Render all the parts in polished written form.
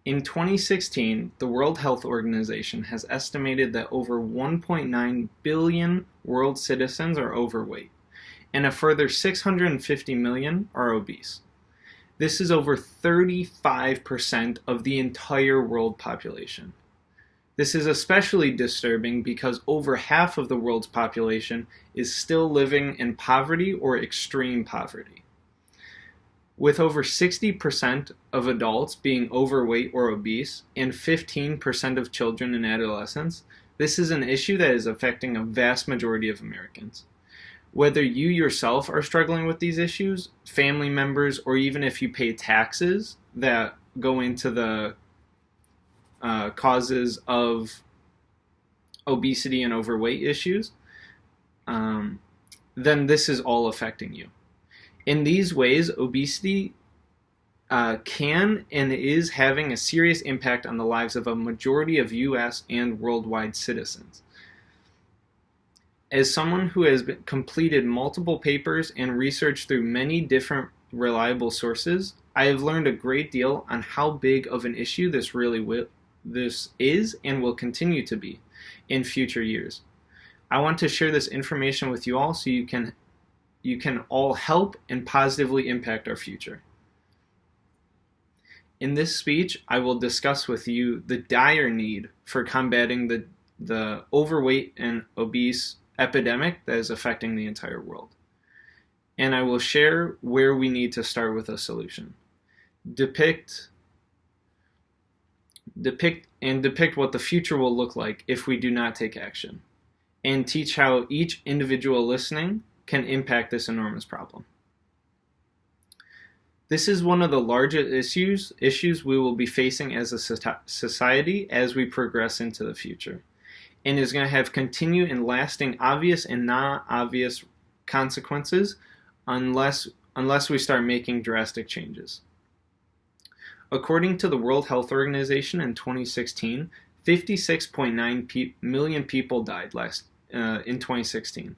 In 2016, the World Health Organization has estimated that over 1.9 billion world citizens are overweight, and a further 650 million are obese. This is over 35% of the entire world population. This is especially disturbing because over half of the world's population is still living in poverty or extreme poverty. With over 60% of adults being overweight or obese and 15% of children and adolescents, this is an issue that is affecting a vast majority of Americans. Whether you yourself are struggling with these issues, family members, or even if you pay taxes that go into the causes of obesity and overweight issues, then this is all affecting you. In these ways, obesity can and is having a serious impact on the lives of a majority of U.S. and worldwide citizens. As someone who has completed multiple papers and researched through many different reliable sources, I have learned a great deal on how big of an issue this is and will continue to be in future years. I want to share this information with you all so you can all help and positively impact our future. In this speech, I will discuss with you the dire need for combating the overweight and obese epidemic that is affecting the entire world. And I will share where we need to start with a solution. Depict what the future will look like if we do not take action, and teach how each individual listening can impact this enormous problem. This is one of the largest issues we will be facing as a society as we progress into the future, and is going to have continued and lasting obvious and not obvious consequences unless we start making drastic changes. According to the World Health Organization in 2016, 56.9 million people died in 2016.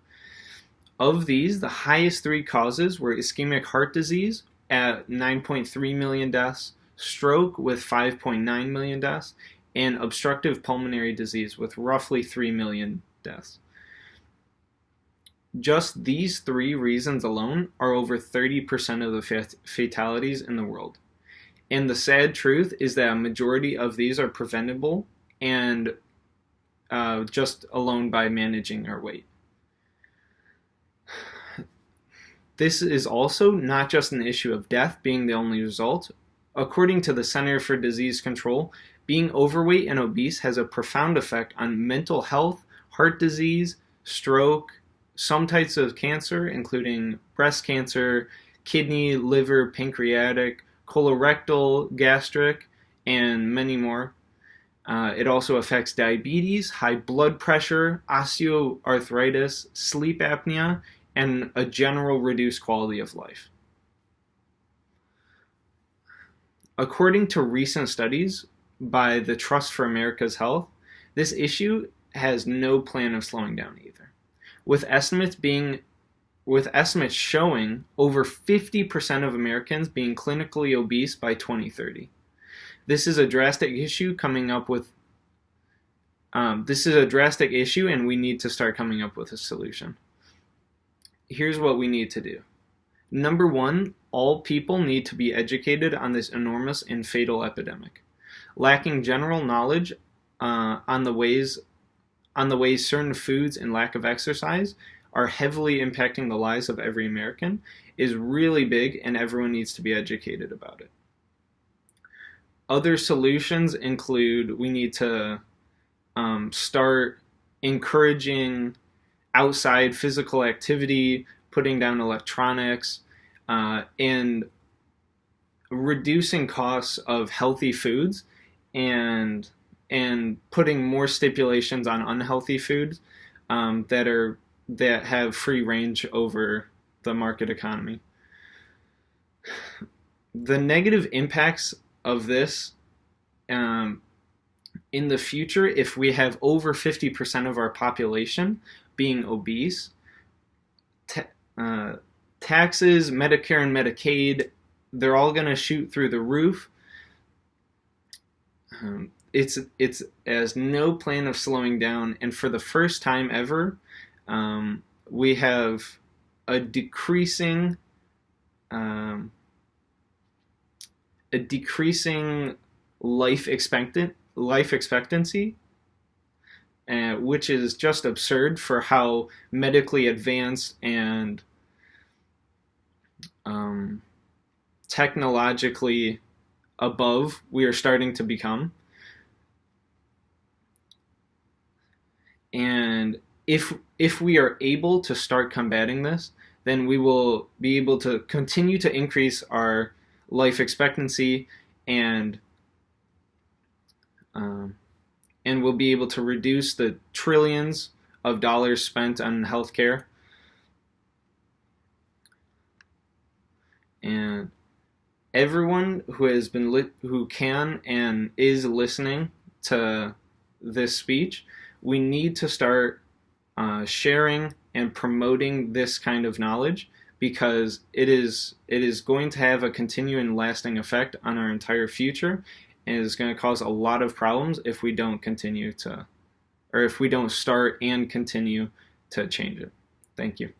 Of these, the highest three causes were ischemic heart disease at 9.3 million deaths, stroke with 5.9 million deaths, and obstructive pulmonary disease with roughly 3 million deaths. Just these three reasons alone are over 30% of the fatalities in the world. And the sad truth is that a majority of these are preventable and just alone by managing our weight. This is also not just an issue of death being the only result. According to the Center for Disease Control, being overweight and obese has a profound effect on mental health, heart disease, stroke, some types of cancer, including breast cancer, kidney, liver, pancreatic, colorectal, gastric, and many more. It also affects diabetes, high blood pressure, osteoarthritis, sleep apnea, and a general reduced quality of life. According to recent studies by the Trust for America's Health, this issue has no plan of slowing down either, with estimates showing over 50% of Americans being clinically obese by 2030. This is a drastic issue and we need to start coming up with a solution. Here's what we need to do. Number one, all people need to be educated on this enormous and fatal epidemic. Lacking general knowledge on the ways certain foods and lack of exercise are heavily impacting the lives of every American is really big, and everyone needs to be educated about it. Other solutions include we need to start encouraging outside physical activity, putting down electronics, and reducing costs of healthy foods and putting more stipulations on unhealthy foods that have free range over the market economy. The negative impacts of this in the future, if we have over 50% of our population being obese, taxes, Medicare and Medicaid, they're all going to shoot through the roof. It's as no plan of slowing down, and for the first time ever, we have a decreasing um, life expectancy, which is just absurd for how medically advanced and technologically above we are starting to become. And if we are able to start combating this, then we will be able to continue to increase our life expectancy, and we'll be able to reduce the trillions of dollars spent on healthcare. And everyone who can and is listening to this speech, we need to start sharing and promoting this kind of knowledge, because it is going to have a continuing lasting effect on our entire future, and is going to cause a lot of problems if we don't continue to, or if we don't start and continue to change it. Thank you.